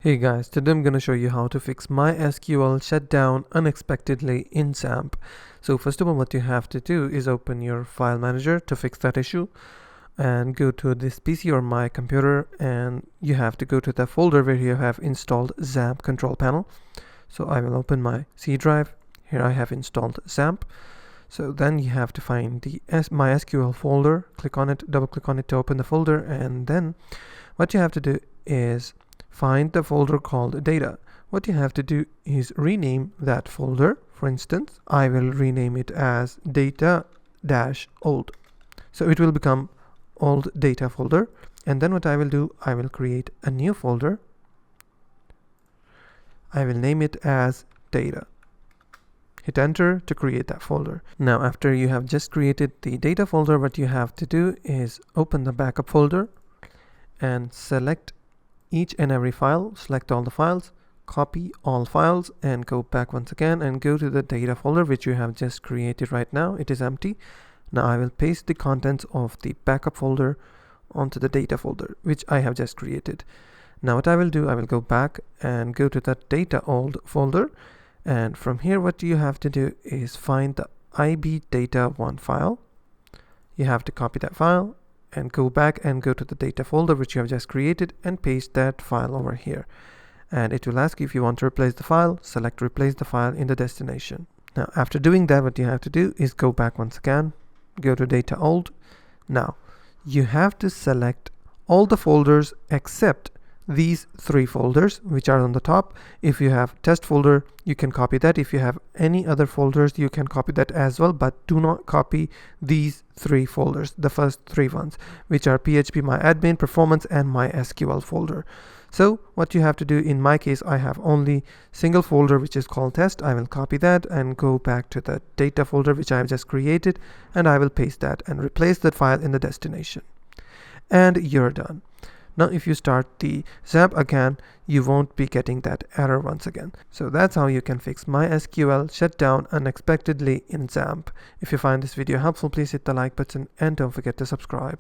Hey guys, today I'm going to show you how to fix MySQL shutdown unexpectedly in Xampp. So first of all, what you have to do is open your file manager to fix that issue and go to this PC or my computer, and you have to go to the folder where you have installed Xampp control panel. So I will open my C drive. Here I have installed Xampp. So then you have to find the MySQL folder, click on it, double click on it to open the folder, and then what you have to do is find the folder called data. What you have to do is rename that folder. For instance, I will rename it as data-old. So it will become old data folder. And then what I will do, I will create a new folder. I will name it as data. Hit enter to create that folder. Now, after you have just created the data folder, what you have to do is open the backup folder and select each and every file, select all the files, copy all files, and go back once again and go to the data folder which you have just created right now. It is empty. Now I will paste the contents of the backup folder onto the data folder which I have just created. Now what I will do, I will go back and go to that data old folder, and from here what you have to do is find the ibdata1 file. You have to copy that file and go back and go to the data folder which you have just created and paste that file over here. And it will ask you if you want to replace the file. Select replace the file in the destination. Now after doing that, what you have to do is go back once again, go to data old. Now you have to select all the folders except these three folders which are on the top. If you have test folder, you can copy that. If you have any other folders, you can copy that as well, but do not copy these three folders, the first three ones, which are PHP, MyAdmin, Performance, and MySQL folder. So what you have to do, in my case, I have only single folder which is called test. I will copy that and go back to the data folder which I have just created, and I will paste that and replace that file in the destination. And you're done. Now if you start the Xampp again, you won't be getting that error once again. So that's how you can fix MySQL shutdown unexpectedly in Xampp. If you find this video helpful, please hit the like button and don't forget to subscribe.